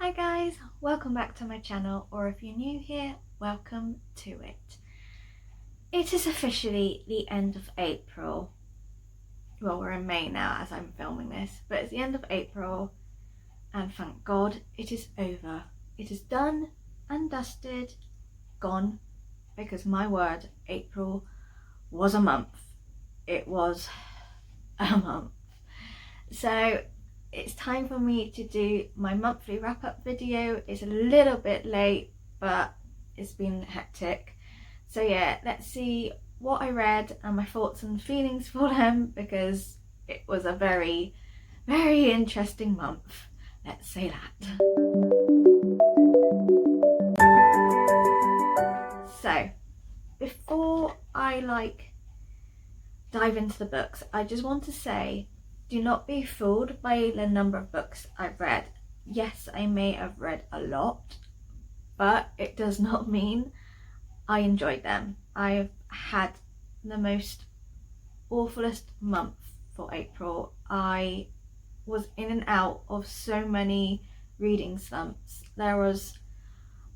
Hi guys, welcome back to my channel, or if you're new here, welcome to it. It is officially the end of April. Well, we're in May now as I'm filming this, but it's the end of April and thank God it is over. It is done and dusted, gone, because my word, April was a month. It was a month. So it's time for me to do my monthly wrap-up video. It's a little bit late, but it's been hectic. So yeah, let's see what I read and my thoughts and feelings for them, because it was a very, very interesting month. Let's say that. So, before I dive into the books, I just want to say, do not be fooled by the number of books I've read. Yes, I may have read a lot, but it does not mean I enjoyed them. I've had the most awfulest month for April. I was in and out of so many reading slumps. There was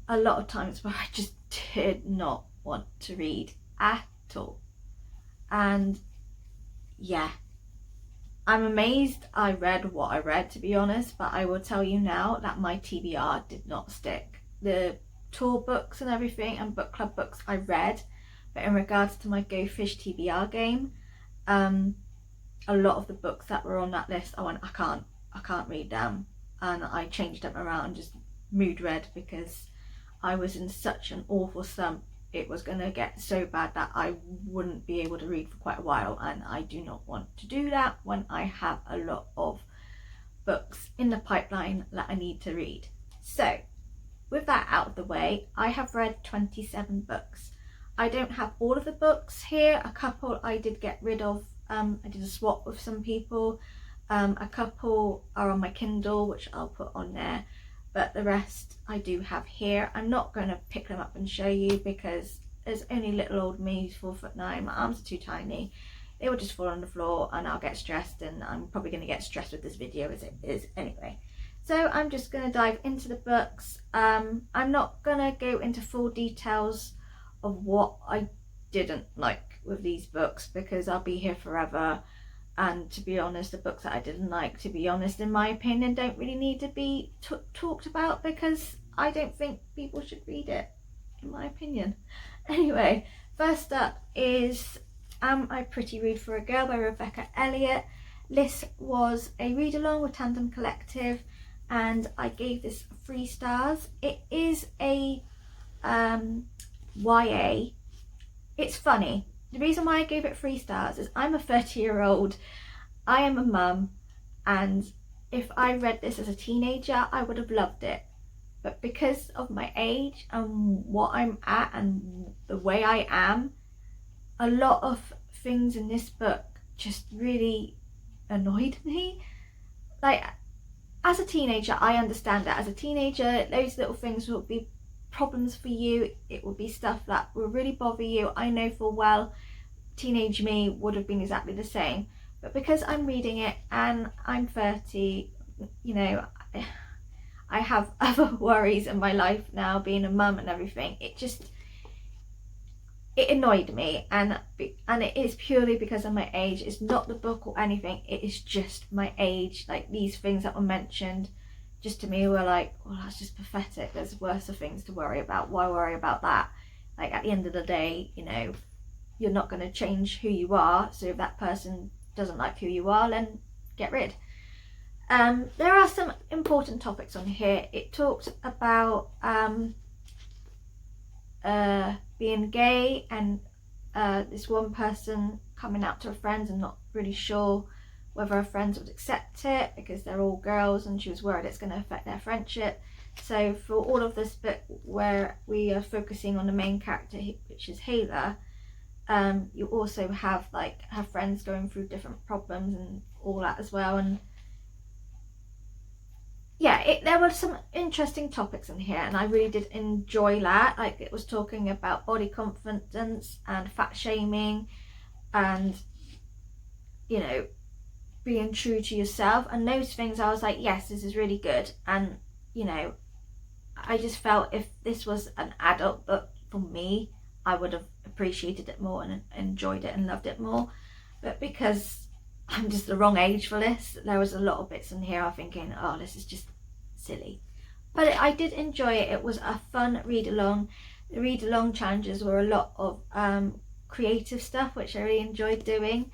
a lot of times where I just did not want to read at all. And yeah, I'm amazed I read what I read, to be honest, but I will tell you now that my TBR did not stick. The tour books and everything and book club books I read, but in regards to my Go Fish TBR game, a lot of the books that were on that list, I went, I can't read them, and I changed them around and just mood read because I was in such an awful slump. It was going to get so bad that I wouldn't be able to read for quite a while, and I do not want to do that when I have a lot of books in the pipeline that I need to read. So with that out of the way, I have read 27 books. I don't have all of the books here. A couple I did get rid of. I did a swap with some people. A couple are on my Kindle, which I'll put on there, but the rest I do have here. I'm not going to pick them up and show you because there's only little old me, 4'9", my arms are too tiny. They will just fall on the floor and I'll get stressed, and I'm probably going to get stressed with this video as it is anyway. So I'm just going to dive into the books. I'm not going to go into full details of what I didn't like with these books because I'll be here forever. And to be honest, the books that I didn't like, to be honest, in my opinion, don't really need to be talked about because I don't think people should read it, in my opinion. Anyway, first up is Am I Pretty Rude for a Girl by Rebecca Elliott. This was a read along with Tandem Collective and I gave this 3 stars. It is a YA. It's funny. The reason why I gave it 3 stars is I'm a 30-year-old, I am a mum, and if I read this as a teenager, I would have loved it. But because of my age and what I'm at and the way I am, a lot of things in this book just really annoyed me. Like, as a teenager, I understand that. As a teenager, those little things will be problems for you. It will be stuff that will really bother you. I know full well teenage me would have been exactly the same, but because I'm reading it and I'm 30, you know, I have other worries in my life now, being a mum and everything. It annoyed me, and it is purely because of my age. It's not the book or anything, it is just my age. Like, these things that were mentioned just to me were like, well, that's just pathetic. There's worse things to worry about. Why worry about that? Like, at the end of the day, you know, you're not going to change who you are. So if that person doesn't like who you are, then get rid. There are some important topics on here. It talks about being gay and this one person coming out to her friends and not really sure whether her friends would accept it because they're all girls, and she was worried it's going to affect their friendship. So for all of this bit where we are focusing on the main character, which is Hayla, you also have like her friends going through different problems and all that as well. And yeah, there were some interesting topics in here and I really did enjoy that. Like, it was talking about body confidence and fat shaming and, you know, being true to yourself and those things. I was like, yes, this is really good. And, you know, I just felt if this was an adult book for me, I would have appreciated it more and enjoyed it and loved it more. But because I'm just the wrong age for this, there was a lot of bits in here I'm thinking, oh, this is just silly. But I did enjoy it. It was a fun read along. The read along challenges were a lot of creative stuff, which I really enjoyed doing,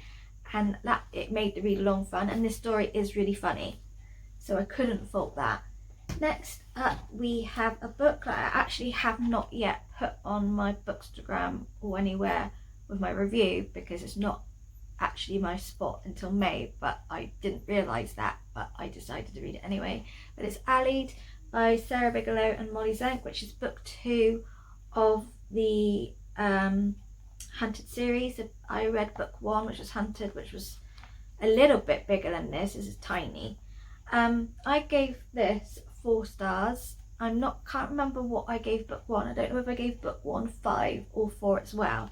and that it made the read along fun, and this story is really funny, so I couldn't fault that. Next up we have a book that I actually have not yet put on my Bookstagram or anywhere with my review because it's not actually my spot until May, but I didn't realise that, but I decided to read it anyway. But it's Allied by Sarah Bigelow and Molly Zank, which is book 2 of the Hunted series. I read book 1, which was Hunted, which was a little bit bigger than this. This is tiny. I gave this 4 stars. Can't remember what I gave book 1. I don't know if I gave book 1 5 or 4 as well.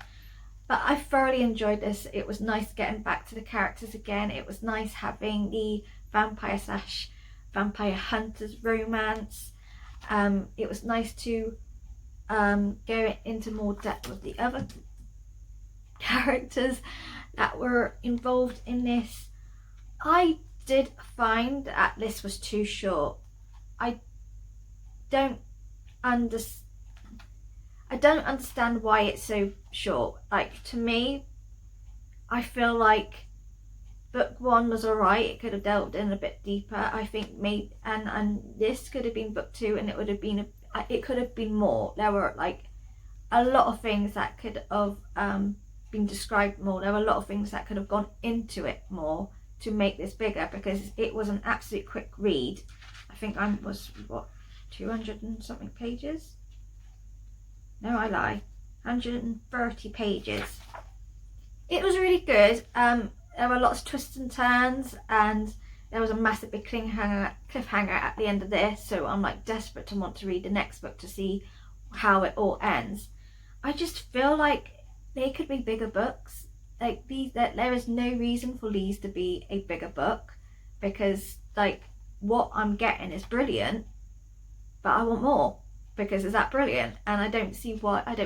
But I thoroughly enjoyed this. It was nice getting back to the characters again. It was nice having the vampire hunters romance. It was nice to go into more depth with the other characters that were involved in this. I did find that this was too short. I don't understand why it's so short. Like, to me, I feel like book 1 was alright. It could have delved in a bit deeper. I think maybe and this could have been book 2, and it could have been more. There were like a lot of things that could have been described more. There were a lot of things that could have gone into it more to make this bigger, because it was an absolute quick read. I think I was 200 and something pages. No, I lie. 130 pages. It was really good. There were lots of twists and turns, and there was a massive big cliffhanger at the end of this, so I'm like desperate to want to read the next book to see how it all ends. I just feel like they could be bigger books. Like these, that there is no reason for these to be a bigger book, because like what I'm getting is brilliant, but I want more because it's that brilliant, and I don't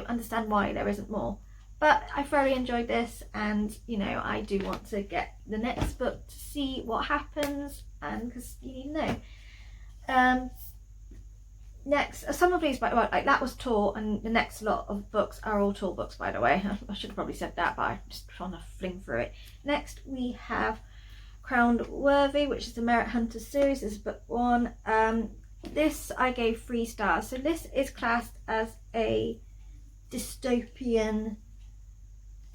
understand why there isn't more. But I thoroughly enjoyed this, and you know, I do want to get the next book to see what happens, and because you know, next some of these, like that was Tor, and the next lot of books are all Tor books, by the way. I should have probably said that, but I'm just trying to fling through it. Next we have Crowned Worthy, which is the Merit Hunter series. This is book 1. This I gave 3 stars. So this is classed as a dystopian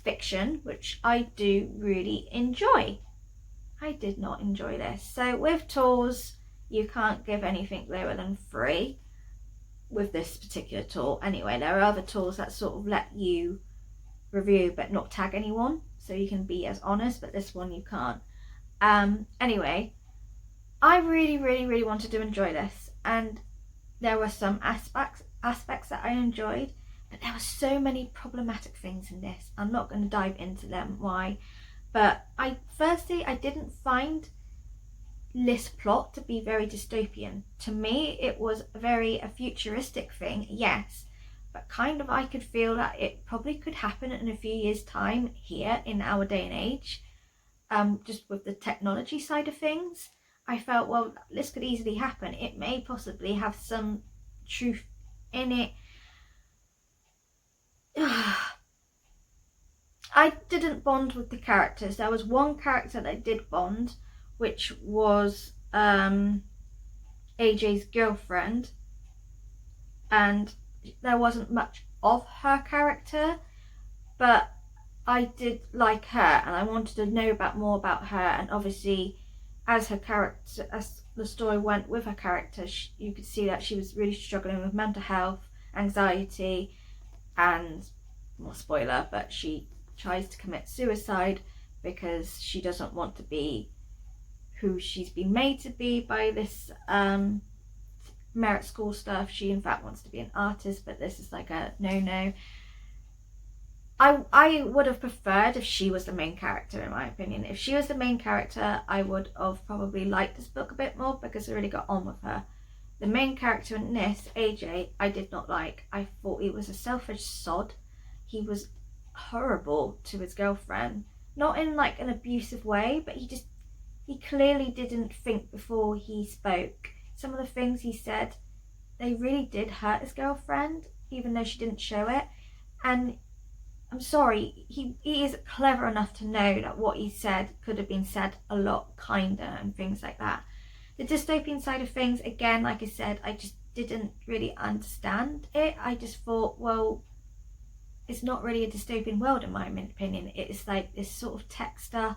fiction, which I do really enjoy. I did not enjoy this. So with Tors, you can't give anything lower than 3 with this particular tour. Anyway, there are other tours that sort of let you review but not tag anyone, so you can be as honest, but this one you can't. Anyway, I really wanted to enjoy this, and there were some aspects that I enjoyed, but there were so many problematic things in this. I'm not going to dive into them why, but I didn't find this plot to be very dystopian. To me, it was a futuristic thing, yes, but kind of I could feel that it probably could happen in a few years' time here in our day and age. Just with the technology side of things, I felt, well, this could easily happen. It may possibly have some truth in it. I didn't bond with the characters. There was one character that I did bond, which was AJ's girlfriend, and there wasn't much of her character, but I did like her, and I wanted to know more about her. And obviously, as the story went with her character, you could see that she was really struggling with mental health, anxiety, and, well, spoiler, but she tries to commit suicide because she doesn't want to be who she's been made to be by this merit school stuff. She in fact wants to be an artist, but this is like a no. I would have preferred if she was the main character, in my opinion. If she was the main character, I would have probably liked this book a bit more because I really got on with her. The main character in this, AJ, I did not like. I thought he was a selfish sod. He was horrible to his girlfriend. Not in like an abusive way, but he clearly didn't think before he spoke. Some of the things he said, they really did hurt his girlfriend, even though she didn't show it. And I'm sorry, he is clever enough to know that what he said could have been said a lot kinder and things like that. The dystopian side of things, again, like I said, I just didn't really understand it. I just thought, well, it's not really a dystopian world in my opinion. It's like this sort of tech stuff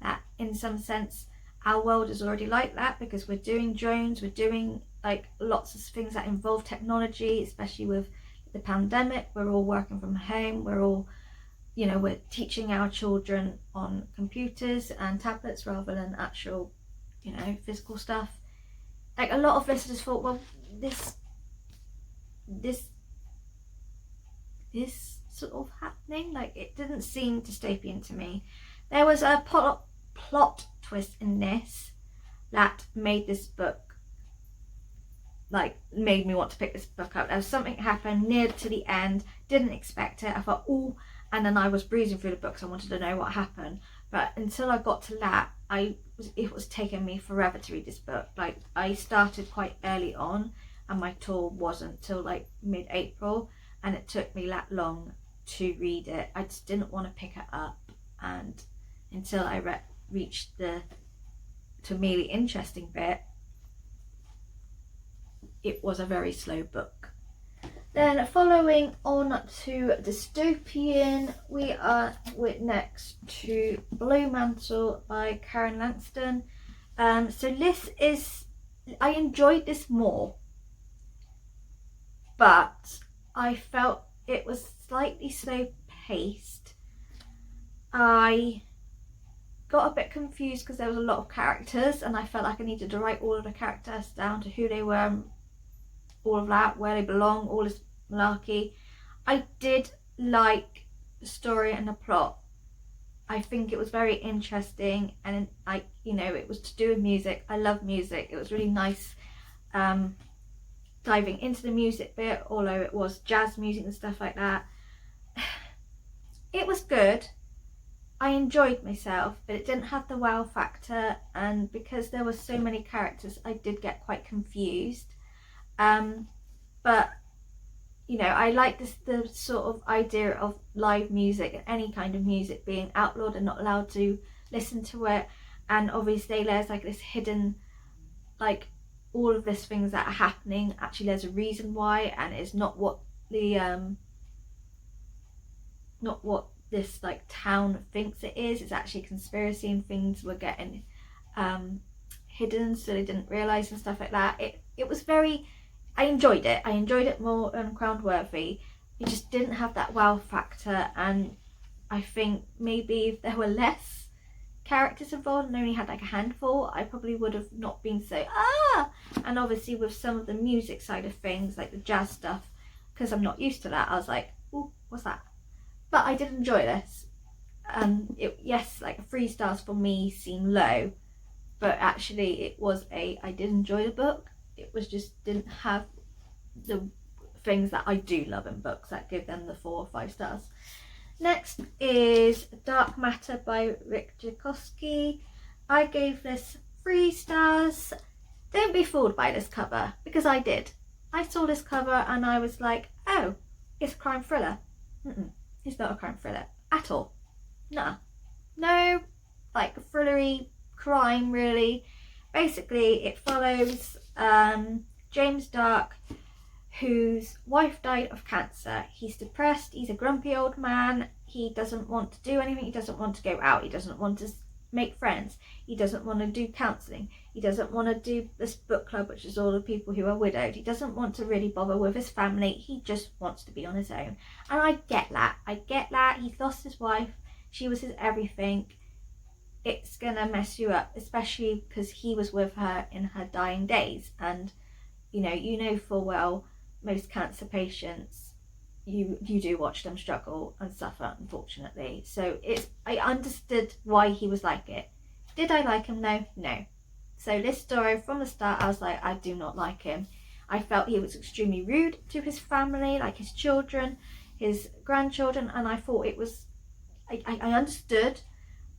that in some sense our world is already like that, because we're doing drones, we're doing like lots of things that involve technology, especially with the pandemic. We're all working from home, we're all, you know, we're teaching our children on computers and tablets rather than actual, you know, physical stuff. Like a lot of this I just thought, well, this sort of happening, like it didn't seem dystopian to me. There was a plot twist in this that made this book, like, made me want to pick this book up. There was something happened near to the end, didn't expect it. I thought, oh, and then I was breezing through the books. I wanted to know what happened, but until I got to that, it was taking me forever to read this book. Like, I started quite early on, and my tour wasn't till like mid-April, and it took me that long to read it. I just didn't want to pick it up, and until I reached the, to me, the interesting bit, it was a very slow book. Then following on to dystopian, we are next to Blue Mantle by Karen Langston. So this is, I enjoyed this more, but I felt it was slightly slow paced. I got a bit confused because there was a lot of characters, and I felt like I needed to write all of the characters down to who they were, all of that, where they belong, all this malarkey. I did like the story and the plot. I think it was very interesting, and you know, it was to do with music. I love music. It was really nice diving into the music bit, although it was jazz music and stuff like that. It was good. I enjoyed myself, but it didn't have the wow factor, and because there were so many characters, I did get quite confused. But you know, I like the sort of idea of live music and any kind of music being outlawed and not allowed to listen to it. And obviously there's like this hidden, like, all of these things that are happening, actually there's a reason why, and it's not what the not what this like town thinks it is. It's actually a conspiracy, and things were getting hidden so they didn't realise and stuff like that. It was very, I enjoyed it more than Crown Worthy. It just didn't have that wow factor, and I think maybe if there were less characters involved and only had like a handful, I probably would have not been so and obviously with some of the music side of things, like the jazz stuff, because I'm not used to that, I was like, oh, what's that? But I did enjoy this. Yes, like 3 stars for me seem low, but actually it was I did enjoy the book. It was just didn't have the things that I do love in books that give them the 4 or 5 stars. Next is Dark Matter by Rick Jakosky. I gave this 3 stars. Don't be fooled by this cover, because I did. I saw this cover and I was like, oh, it's a crime thriller. It's not a crime thriller at all. No, like thrillery crime really. Basically it follows James Dark, whose wife died of cancer. He's depressed, he's a grumpy old man, he doesn't want to do anything, he doesn't want to go out, he doesn't want to make friends, he doesn't want to do counselling, he doesn't want to do this book club which is all the people who are widowed, he doesn't want to really bother with his family, he just wants to be on his own. And I get that, he's lost his wife, she was his everything. It's gonna mess you up, especially because he was with her in her dying days, and you know full well most cancer patients, you do watch them struggle and suffer, unfortunately. So I understood why he was like it. Did I like him? No. So this story, from the start, I was like, I do not like him. I felt he was extremely rude to his family, like his children, his grandchildren, and I thought it was, I understood,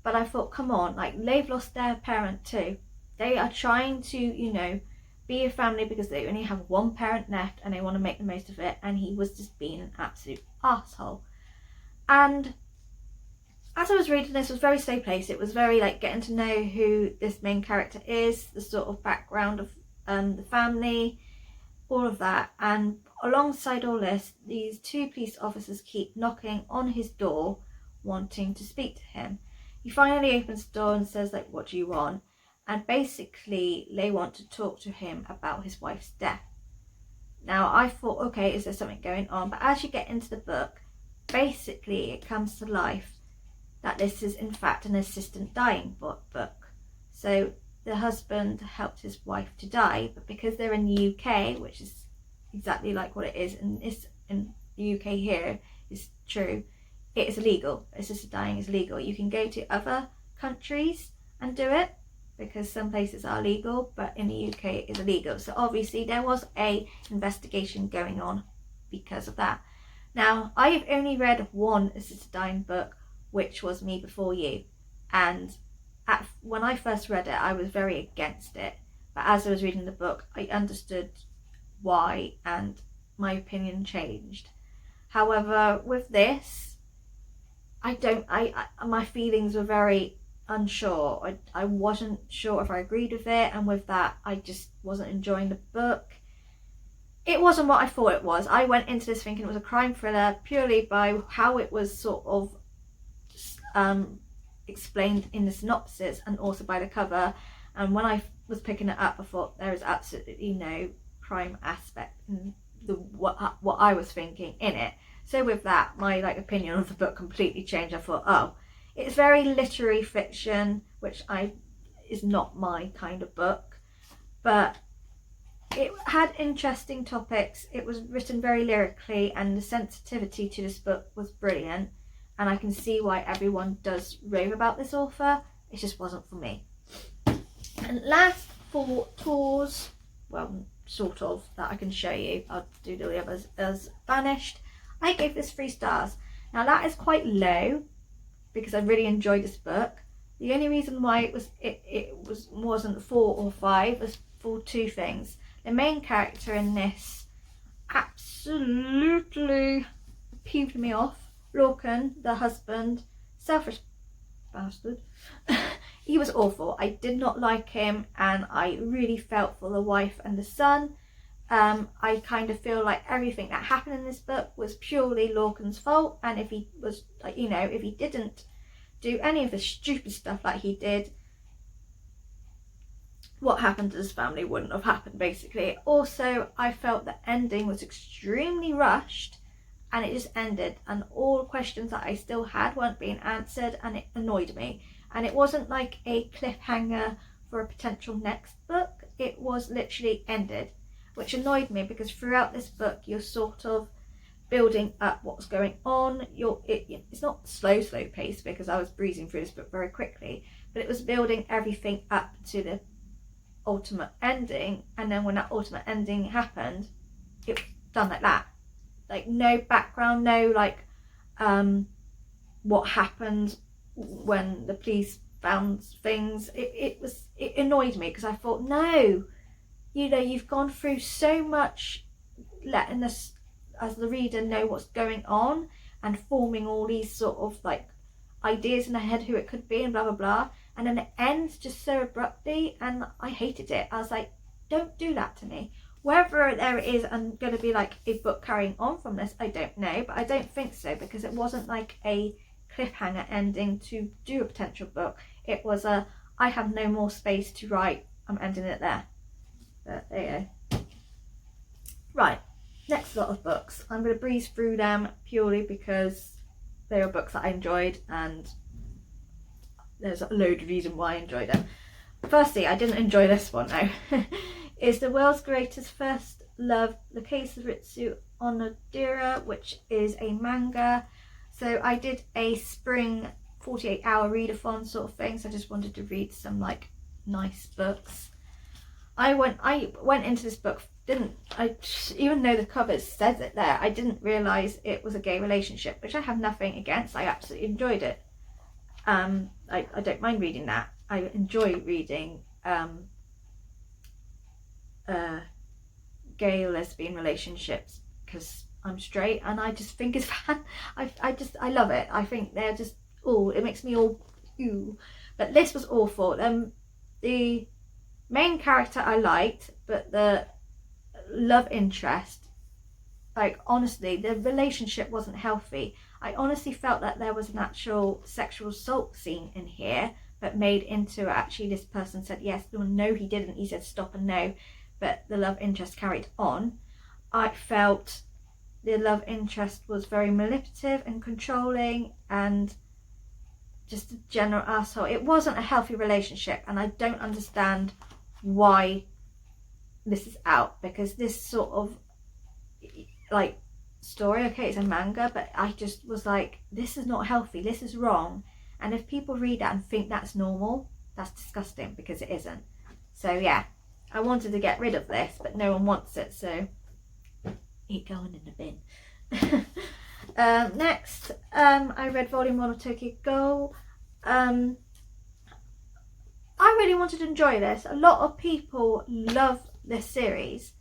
but I thought, come on, like, they've lost their parent too. They are trying to, you know, be a family because they only have one parent left and they want to make the most of it, and he was just being an absolute asshole. And as I was reading this, it was very slow paced. It was very like getting to know who this main character is, the sort of background of the family, all of that. And alongside all this, these two police officers keep knocking on his door wanting to speak to him. He finally opens the door and says, like, what do you want? And basically they want to talk to him about his wife's death. Now I thought, okay, is there something going on? But as you get into the book, basically it comes to life that this is in fact an assistant dying book. So the husband helped his wife to die, but because they're in the UK, which is exactly like what it is in the UK here is true, it is illegal. Assisted dying is legal. You can go to other countries and do it, because some places are legal, but in the UK it is illegal. So obviously there was a investigation going on because of that. Now, I've only read one assisted dying book, which was Me Before You, and when I first read it, I was very against it, but as I was reading the book, I understood why, and my opinion changed. However, with this, my feelings were very unsure. I wasn't sure if I agreed with it, and with that, I just wasn't enjoying the book. It wasn't what I thought it was. I went into this thinking it was a crime thriller purely by how it was sort of explained in the synopsis and also by the cover. And when I was picking it up, I thought there is absolutely no crime aspect in what I was thinking in it. So with that, my opinion of the book completely changed. I thought, oh, it's very literary fiction, which is not my kind of book, but it had interesting topics. It was written very lyrically, and the sensitivity to this book was brilliant, and I can see why everyone does rave about this author. It just wasn't for me. And last 4 tours, well, sort of, that I can show you, I'll do the others as Vanished. I gave this 3 stars. Now that is quite low because I really enjoyed this book. The only reason why it wasn't 4 or 5 was for 2 things. The main character in this absolutely peeved me off. Lorcan, the husband, selfish bastard. He was awful. I did not like him, and I really felt for the wife and the son. I kind of feel like everything that happened in this book was purely Lorcan's fault, and if he was, if he didn't do any of the stupid stuff like he did, what happened to his family wouldn't have happened, basically. Also, I felt the ending was extremely rushed, and it just ended, and all questions that I still had weren't being answered, and it annoyed me. And it wasn't like a cliffhanger for a potential next book. It was literally ended, which annoyed me because throughout this book you're sort of building up what's going on. It's not slow paced because I was breezing through this book very quickly, but it was building everything up to the ultimate ending, and then when that ultimate ending happened, it was done like that. Like, no background, no what happened when the police found things. It annoyed me because I thought, no, you've gone through so much letting us as the reader know what's going on and forming all these sort of ideas in the head who it could be and blah blah blah, and then it ends just so abruptly, and I hated it. I was like, don't do that to me. Whether there is going to be a book carrying on from this, I don't know, but I don't think so, because it wasn't like a cliffhanger ending to do a potential book. It was I have no more space to write, I'm ending it there. But there you go. Right, next lot of books. I'm going to breeze through them purely because they are books that I enjoyed, and there's a load of reason why I enjoyed them. Firstly, I didn't enjoy this one though. It's The World's Greatest First Love, The Case of Ritsu Onodera, which is a manga. So I did a spring 48-hour readathon sort of thing, so I just wanted to read some nice books. I went into this book, even though the cover says it there, I didn't realise it was a gay relationship, which I have nothing against. I absolutely enjoyed it. I don't mind reading that. I enjoy reading gay or lesbian relationships because I'm straight, and I just think it's fun. I love it. I think they're just it makes me all ooh. But this was awful. The main character I liked, but the love interest, like, honestly, the relationship wasn't healthy. I honestly felt that there was an actual sexual assault scene in here, but made into actually this person said yes, no he didn't, he said stop and no, but the love interest carried on. I felt the love interest was very manipulative and controlling and just a general asshole. It wasn't a healthy relationship, and I don't understand why this is out, because this sort of like story, okay, it's a manga, but I just was like, this is not healthy, this is wrong. And if people read that and think that's normal, that's disgusting, because it isn't. So yeah, I wanted to get rid of this, but no one wants it, so it's going in the bin. Next, I read volume 1 of Tokyo Ghoul. I really wanted to enjoy this. A lot of people love this series.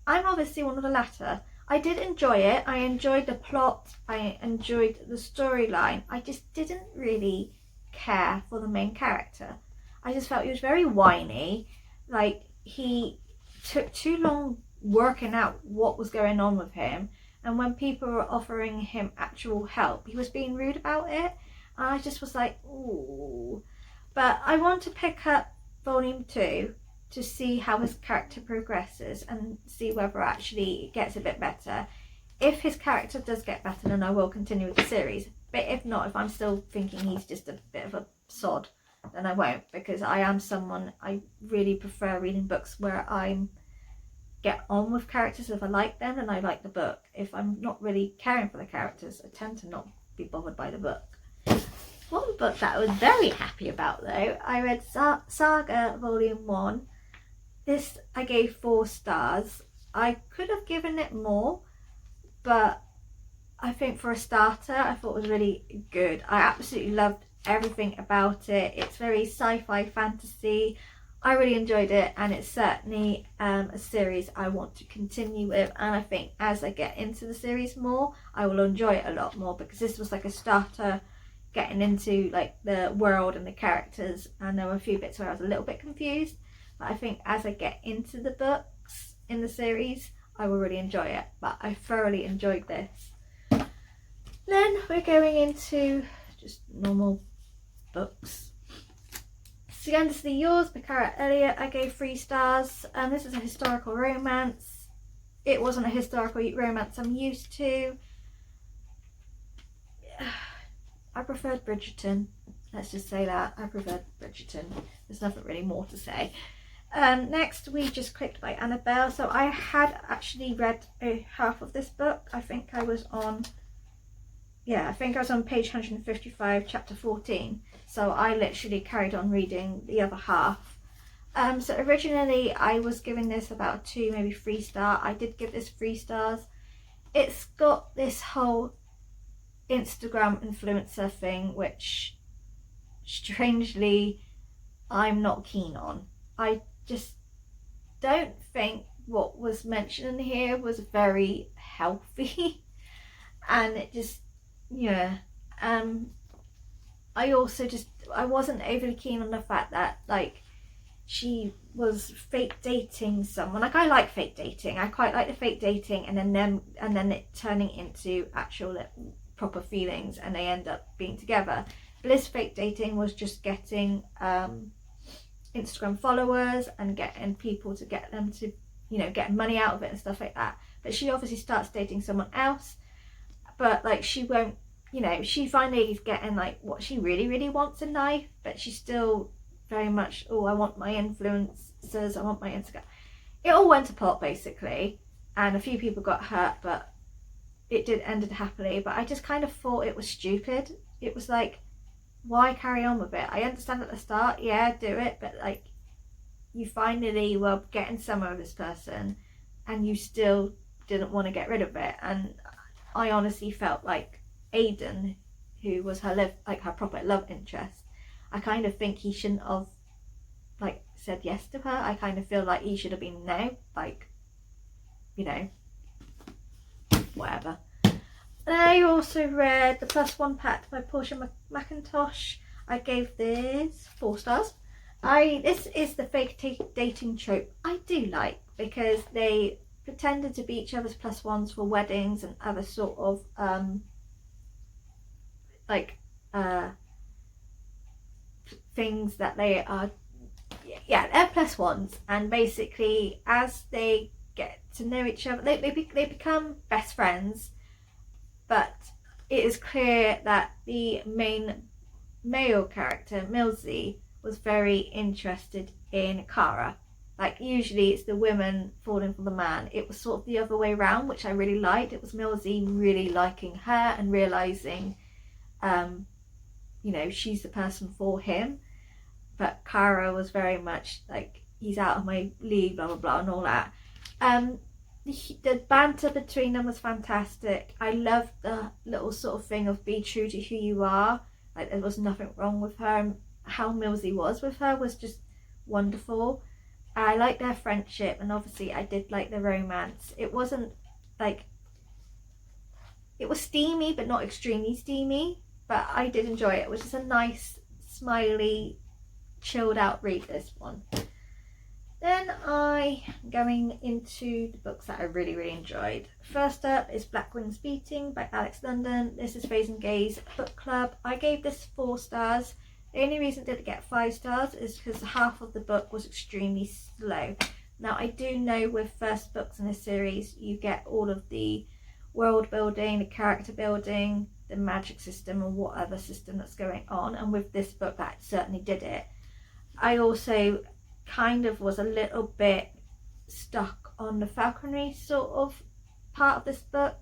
I'm obviously one of the latter. I did enjoy it. I enjoyed the plot. I enjoyed the storyline. I just didn't really care for the main character. I just felt he was very whiny. Like, he took too long working out what was going on with him. And when people were offering him actual help, he was being rude about it. And I just was like, ooh. But I want to pick up volume 2 to see how his character progresses and see whether actually it gets a bit better. If his character does get better, then I will continue with the series. But if not, if I'm still thinking he's just a bit of a sod, then I won't, because I am someone, I really prefer reading books where I get on with characters. If I like them, then I like the book. If I'm not really caring for the characters, I tend to not be bothered by the book. One book that I was very happy about though, I read Saga volume 1. This I gave 4 stars. I could have given it more, but I think for a starter I thought it was really good. I absolutely loved everything about it. It's very sci-fi fantasy. I really enjoyed it, and it's certainly a series I want to continue with, and I think as I get into the series more I will enjoy it a lot more, because this was like a starter getting into like the world and the characters, and there were a few bits where I was a little bit confused, but I think as I get into the books in the series I will really enjoy it. But I thoroughly enjoyed this. Then we're going into just normal books. Horrendously Yours by Cara Elliott, I gave 3 stars. This is a historical romance. It wasn't a historical romance I'm used to. I preferred Bridgerton. Let's just say that. I preferred Bridgerton. There's nothing really more to say. Next, We Just Clicked by Annabelle. So I had actually read half of this book. I think I was on page 155, chapter 14. So I literally carried on reading the other half. So originally I was giving this about 2, maybe 3 star. I did give this 3 stars. It's got this whole Instagram influencer thing, which strangely I'm not keen on. I just don't think what was mentioned in here was very healthy. And it just, yeah. I also I wasn't overly keen on the fact that like she was fake dating someone. Like, I like fake dating. I quite like the fake dating, and then it turning into actual proper feelings, and they end up being together. But this fake dating was just getting Instagram followers and getting people to get them to, you know, get money out of it and stuff like that. But she obviously starts dating someone else, but like she won't, you know, she finally is getting like what she really wants in life, but she's still very much, oh, I want my influencers, I want my Instagram. It all went to pot basically, and a few people got hurt, but it did ended happily. But I just kind of thought it was stupid. It was like, why carry on with it? I understand at the start, yeah, do it, but like, you finally were getting somewhere with this person and you still didn't want to get rid of it. And I honestly felt like Aidan, who was her her proper love interest, I kind of think he shouldn't have like said yes to her. I kind of feel like he should have been no, like, you know, whatever. And I also read The Plus One Pact by Portia McIntosh. I gave this 4 stars. This is the fake dating trope I do like, because they pretended to be each other's plus ones for weddings and other sort of things that they are, they're plus ones, and basically as they get to know each other, they become best friends. But it is clear that the main male character, Millsy, was very interested in Cara. Like, usually it's the women falling for the man. It was sort of the other way around, which I really liked. It was Millsy really liking her and realising, you know, she's the person for him. But Cara was very much like, he's out of my league, blah, blah, blah, and all that. The banter between them was fantastic. I loved the little sort of thing of be true to who you are. Like, there was nothing wrong with her, and how Millsy was with her was just wonderful. I liked their friendship, and obviously I did like the romance. It wasn't like, it was steamy but not extremely steamy, but I did enjoy it. It was just a nice, smiley, chilled out read, this one. Then going into the books that I really, really enjoyed. First up is Blackwings Beating by Alex London. This is Faze and Gay's book club. I gave this 4 stars. The only reason it didn't get 5 stars is because half of the book was extremely slow. Now, I do know with first books in a series, you get all of the world building, the character building, the magic system, or what other system that's going on. And with this book, that certainly did it. I also kind of was a little bit stuck on the falconry sort of part of this book.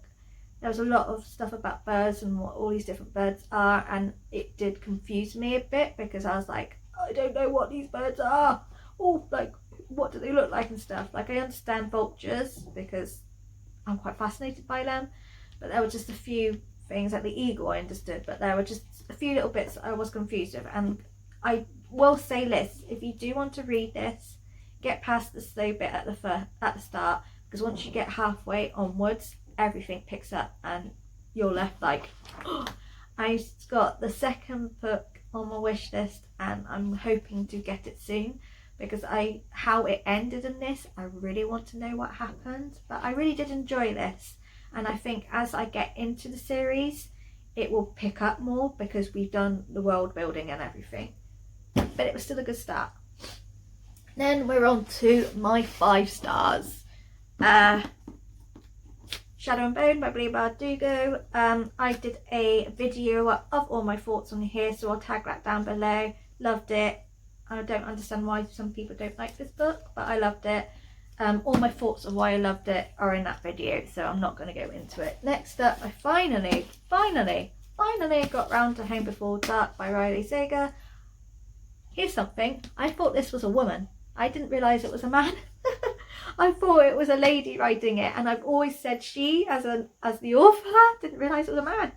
There was a lot of stuff about birds and what all these different birds are, and it did confuse me a bit, because I was like, I don't know what these birds are, or like, what do they look like and stuff. Like, I understand vultures because I'm quite fascinated by them, but there were just a few things, like the eagle I understood, but there were just a few little bits I was confused with. And I will say this, if you do want to read this, get past the slow bit at the start, because once you get halfway onwards, everything picks up and you're left like, oh. I got the second book on my wish list, and I'm hoping to get it soon, because how it ended in this, I really want to know what happened. But I really did enjoy this, and I think as I get into the series, it will pick up more, because we've done the world building and everything. But it was still a good start. Then we're on to my 5 stars. Shadow and Bone by Blee Bardugo. I did a video of all my thoughts on here, so I'll tag that down below. Loved it. I don't understand why some people don't like this book, but I loved it. All my thoughts of why I loved it are in that video, so I'm not going to go into it. Next up, I finally got round to Home Before Dark by Riley Saga. Here's something. I thought this was a woman. I didn't realise it was a man. I thought it was a lady writing it, and I've always said she as the author. Didn't realise it was a man.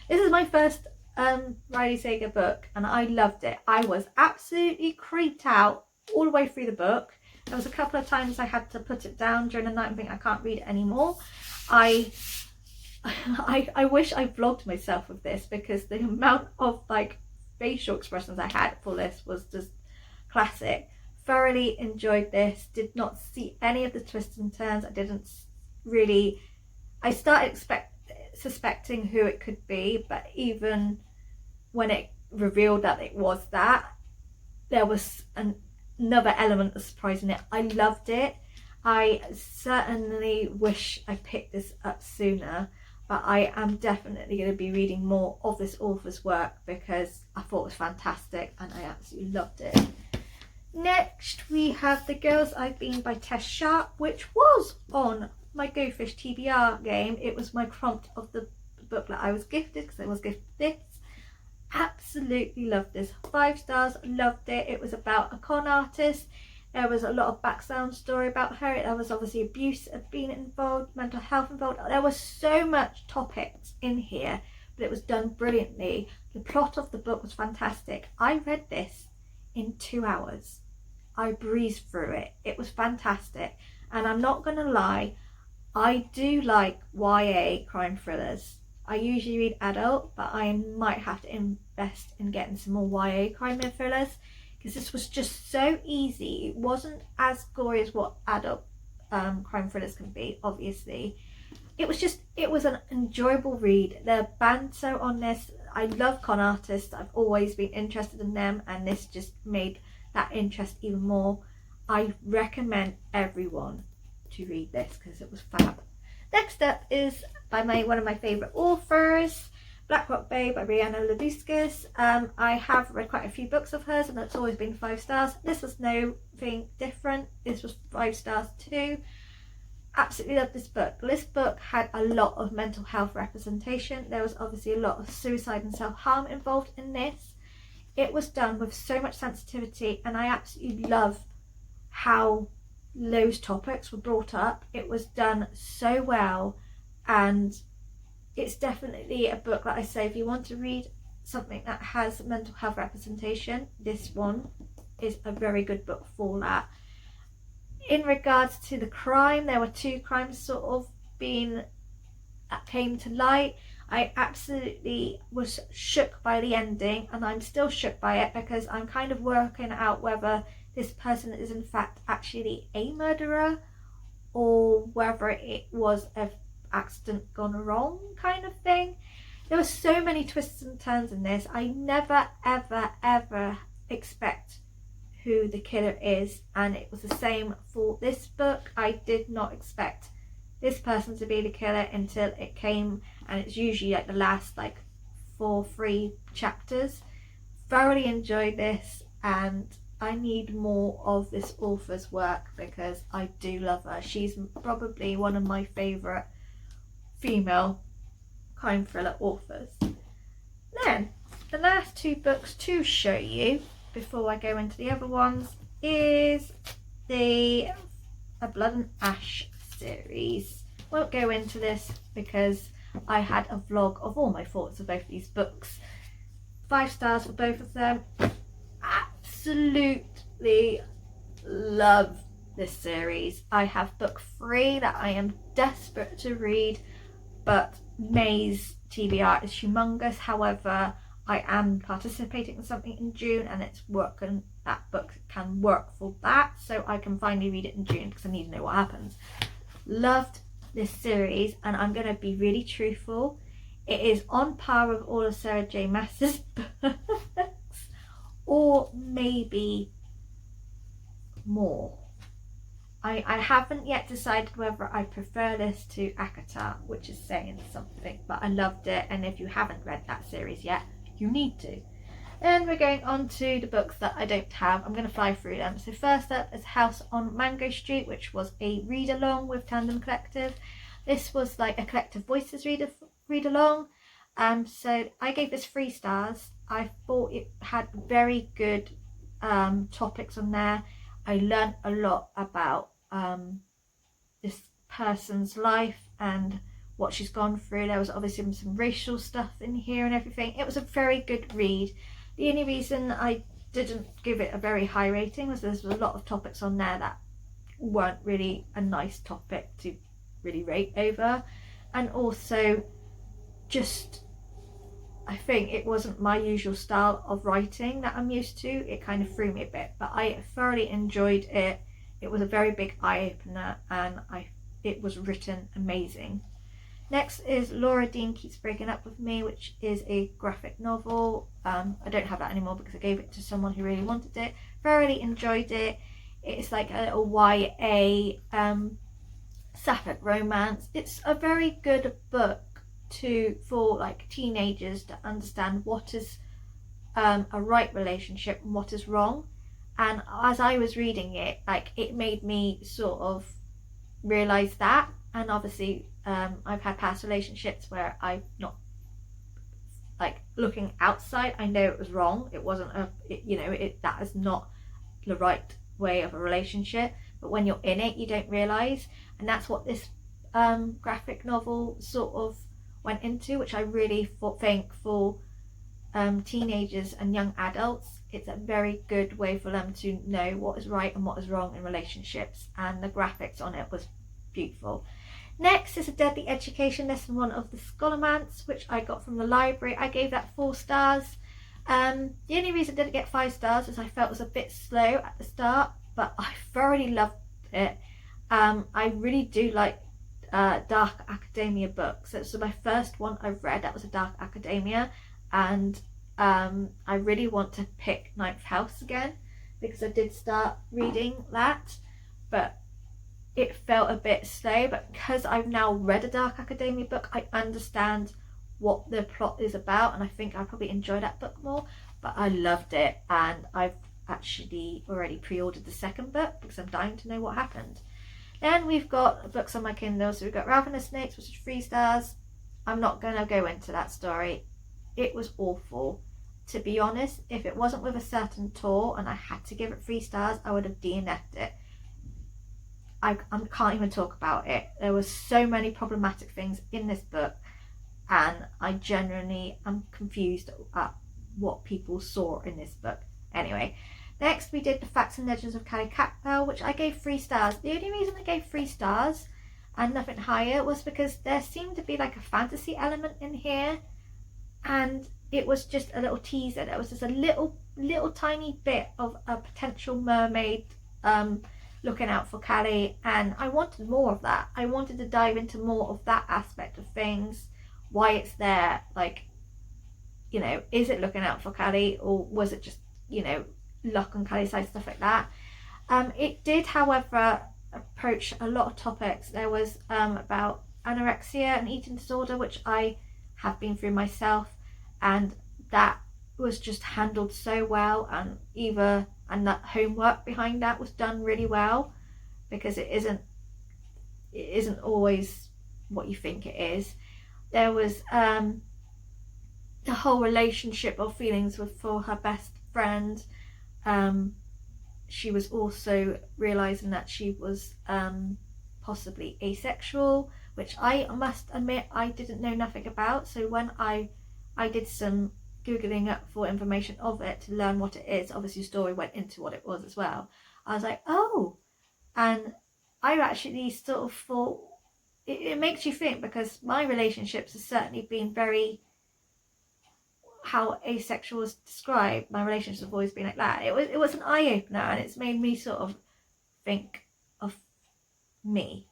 This is my first Riley Saga book, and I loved it. I was absolutely creeped out all the way through the book. There was a couple of times I had to put it down during the night and think I can't read it anymore. I wish I vlogged myself with this, because the amount of like facial expressions I had for this was just classic. Thoroughly enjoyed this. Did not see any of the twists and turns. I started suspecting who it could be, but even when it revealed that it was that, there was another element of surprise in it. I loved it. I certainly wish I picked this up sooner, but I am definitely going to be reading more of this author's work, because I thought it was fantastic and I absolutely loved it. Next we have The Girls Ive Been by Tess Sharp, which was on my Go Fish TBR game. It was my prompt of the book that I was gifted, because I was gifted this. Absolutely loved this. 5 stars, loved it. It was about a con artist. There was a lot of background story about her. There was obviously abuse being involved, mental health involved. There was so much topics in here, but it was done brilliantly. The plot of the book was fantastic. I read this in 2 hours. I breezed through it. It was fantastic. And I'm not going to lie, I do like YA crime thrillers. I usually read adult, but I might have to invest in getting some more YA crime thrillers, because this was just so easy. It wasn't as gory as what adult crime thrillers can be, obviously. It was an enjoyable read. The banter on this, I love con artists. I've always been interested in them, and this just made that interest even more. I recommend everyone to read this because it was fab. Next up is by one of my favourite authors, Blackrock Bay by Brianna Labuskis. I have read quite a few books of hers and it's always been 5 stars. This was nothing different. This was 5 stars too. Absolutely loved this book. This book had a lot of mental health representation. There was obviously a lot of suicide and self-harm involved in this. It was done with so much sensitivity, and I absolutely love how those topics were brought up. It was done so well, and it's definitely a book that I say, if you want to read something that has mental health representation, this one is a very good book for that. In regards to the crime, there were 2 crimes sort of that came to light. I absolutely was shook by the ending, and I'm still shook by it because I'm kind of working out whether this person is in fact actually a murderer or whether it was an accident gone wrong kind of thing. There were so many twists and turns in this. I never ever expect who the killer is, and it was the same for this book. I did not expect this person to be the killer until it came, and it's usually like the last 3 chapters. Thoroughly enjoyed this, and I need more of this author's work because I do love her. She's probably one of my favourite female crime thriller authors. Then the last 2 books to show you before I go into the other ones is the A Blood and Ash series. Won't go into this because I had a vlog of all my thoughts of both these books. 5 stars for both of them. Absolutely love this series. I have book 3 that I am desperate to read, but May's TBR is humongous. However, I am participating in something in June, and it's working. That book can work for that, so I can finally read it in June because I need to know what happens. Loved this series, and I'm going to be really truthful. It is on par with all of Sarah J. Maas's books, or maybe more. I haven't yet decided whether I prefer this to Akata, which is saying something, but I loved it, and if you haven't read that series yet, you need to. And we're going on to the books that I don't have. I'm going to fly through them. So first up is House on Mango Street, which was a read along with Tandem Collective. This was like a Collective Voices read along. So I gave this 3 stars. I thought it had very good topics on there. I learned a lot about this person's life and what she's gone through. There was obviously some racial stuff in here and everything. It was a very good read. The only reason I didn't give it a very high rating was there's a lot of topics on there that weren't really a nice topic to really rate over, and also just I think it wasn't my usual style of writing that I'm used to. It kind of threw me a bit, but I thoroughly enjoyed it. It was a very big eye-opener, and it was written amazing. Next is Laura Dean Keeps Breaking Up With Me, which is a graphic novel. I don't have that anymore because I gave it to someone who really wanted it. Thoroughly enjoyed it. It's like a little YA sapphic romance. It's a very good book for like teenagers to understand what is a right relationship and what is wrong. And as I was reading it, like, it made me sort of realise that. And obviously I've had past relationships where I've not, like, looking outside, I know it was wrong. It wasn't that is not the right way of a relationship, but when you're in it you don't realise, and that's what this graphic novel sort of went into, which I really think for teenagers and young adults, it's a very good way for them to know what is right and what is wrong in relationships, and the graphics on it was beautiful. Next is A Deadly Education, lesson 1 of the Scholomance, which I got from the library. I gave that 4 stars. The only reason I didn't get 5 stars is I felt it was a bit slow at the start, but I thoroughly loved it. I really do like dark academia books. So my first one I've read, that was a dark academia, and I really want to pick Ninth House again, because I did start reading that, but it felt a bit slow. But because I've now read a dark academia book, I understand what the plot is about, and I think I probably enjoy that book more. But I loved it, and I've actually already pre-ordered the second book because I'm dying to know what happened. Then we've got books on my Kindle. So we've got Ralph and the Snakes, which is 3 stars. I'm not going to go into that story. It was awful. To be honest, if it wasn't with a certain tour and I had to give it 3 stars, I would have DNF'd it. I can't even talk about it. There were so many problematic things in this book, and I genuinely am confused at what people saw in this book. Anyway, next we did The Facts and Legends of Kylie, which I gave 3 stars. The only reason I gave 3 stars and nothing higher was because there seemed to be like a fantasy element in here, and it was just a little teaser. There was just a little tiny bit of a potential mermaid looking out for Kylie, and I wanted more of that. I wanted to dive into more of that aspect of things, why it's there, like, you know, is it looking out for Kylie, or was it just, you know, luck on Kylie's side, stuff like that. It did, however, approach a lot of topics. There was about anorexia and eating disorder, which I have been through myself, and that was just handled so well, and that homework behind that was done really well, because it isn't always what you think it is. There was the whole relationship of feelings for her best friend. She was also realizing that she was possibly asexual, which I must admit I didn't know nothing about. So when I did some googling up for information of it to learn what it is, obviously the story went into what it was as well, I was like, oh. And I actually sort of thought, it makes you think, because my relationships have certainly been very, how asexual is described, my relationships have always been like that. It was an eye-opener, and it's made me sort of think of me.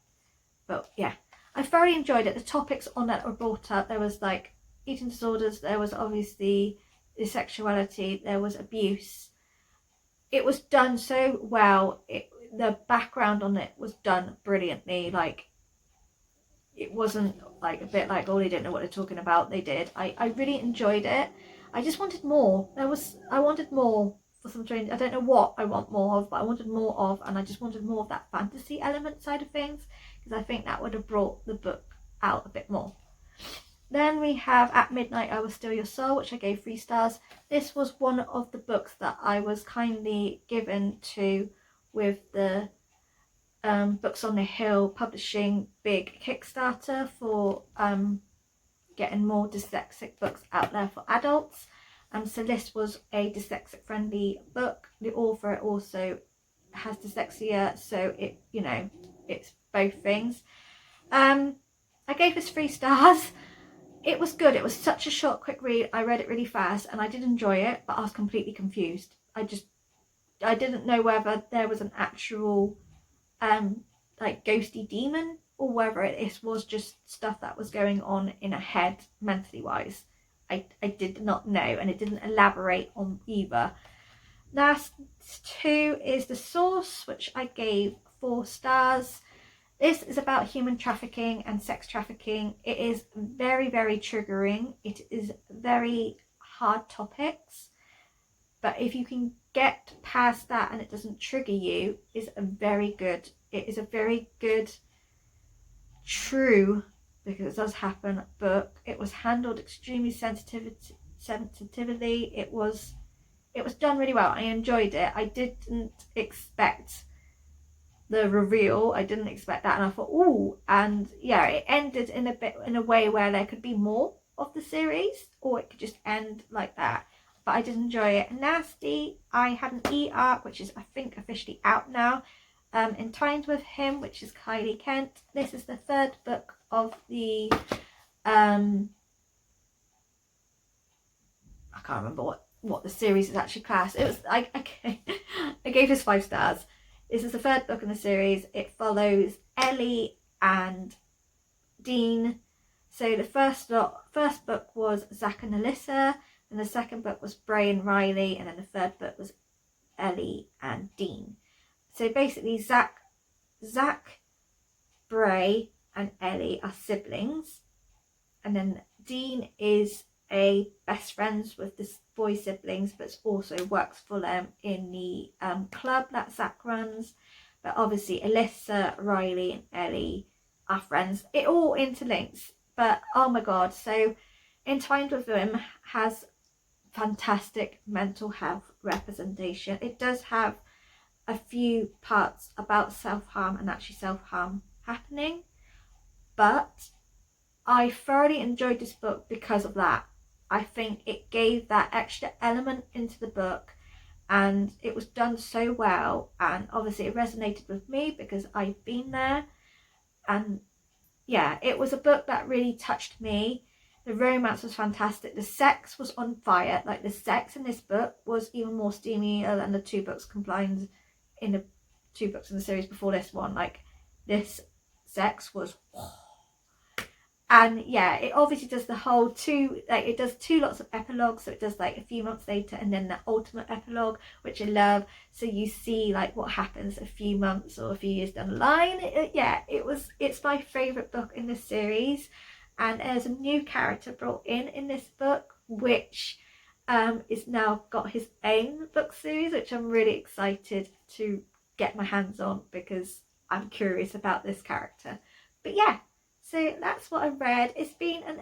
But yeah, I thoroughly enjoyed it. The topics on that were brought up. There was like eating disorders, there was obviously the sexuality, there was abuse. It was done so well. The background on it was done brilliantly. Like, it wasn't like a bit like, oh, they didn't know what they're talking about. They did. I really enjoyed it. I just wanted more. I wanted more for some strange, I don't know what I want more of, but I wanted more of, and I just wanted more of that fantasy element side of things, because I think that would have brought the book out a bit more. Then we have At Midnight I Will Steal Your Soul, which I gave 3 stars. This was one of the books that I was kindly given to with the Books on the Hill publishing big Kickstarter for getting more dyslexic books out there for adults. So this was a dyslexic friendly book. The author also has dyslexia, so it, you know, it's both things. I gave this 3 stars. It was good. It was such a short, quick read. I read it really fast and I did enjoy it, but I was completely confused. I didn't know whether there was an actual like ghosty demon, or whether it was just stuff that was going on in a head mentally wise. I did not know, and it didn't elaborate on either. Last 2 is The Source, which I gave 4 stars. This is about human trafficking and sex trafficking. It is very, very triggering. It is very hard topics, but if you can get past that and it doesn't trigger you, it is a very good true, because it does happen, book. It was handled extremely sensitively. It was it was done really well. I enjoyed it. I didn't expect the reveal. I didn't expect that, and I thought, ooh, and yeah, it ended in a way where there could be more of the series, or it could just end like that. But I did enjoy it. Nasty, I had an e-arc, which is I think officially out now. Entined with Him, which is Kylie Kent. This is the third book of the I can't remember what the series is actually classed. It was I gave this 5 stars. This is the third book in the series. It follows Ellie and Dean. So the first book was Zach and Alyssa, and the second book was Bray and Riley, and then the third book was Ellie and Dean. So basically Zach, Bray and Ellie are siblings, and then Dean is a best friends with the boy siblings, but also works for them in the club that Zach runs. But obviously Alyssa, Riley and Ellie are friends. It all interlinks, but oh my god. So Entwined with Him has fantastic mental health representation. It does have a few parts about self-harm and actually self-harm happening, but I thoroughly enjoyed this book because of that. I think it gave that extra element into the book, and it was done so well, and obviously it resonated with me because I've been there. And yeah, it was a book that really touched me. The romance was fantastic. The sex was on fire. Like, the sex in this book was even more steamier than the 2 books combined in the 2 books in the series before this one. Like, this sex was, and yeah, it obviously does the whole it does 2 lots of epilogues. So it does like a few months later and then the ultimate epilogue, which I love. So you see like what happens a few months or a few years down the line. It's my favourite book in this series. And there's a new character brought in this book, which is now got his own book series, which I'm really excited to get my hands on because I'm curious about this character. But yeah, so that's what I read. It's been an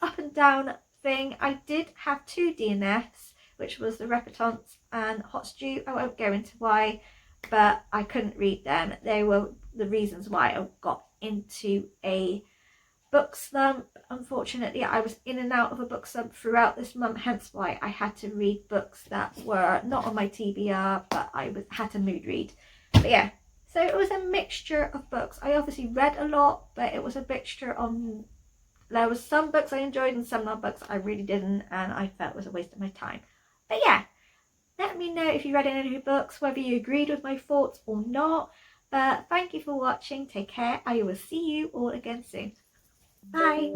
up and down thing. I did have 2 DNFs, which was the Repetance and Hot Stew. I won't go into why, but I couldn't read them. They were the reasons why I got into a book slump. Unfortunately, I was in and out of a book slump throughout this month, hence why I had to read books that were not on my TBR, but had to mood read. But yeah, so it was a mixture of books. I obviously read a lot, but it was a mixture of, there was some books I enjoyed and some books I really didn't, and I felt it was a waste of my time. But yeah, let me know if you read any books, whether you agreed with my thoughts or not. But thank you for watching. Take care. I will see you all again soon. Bye.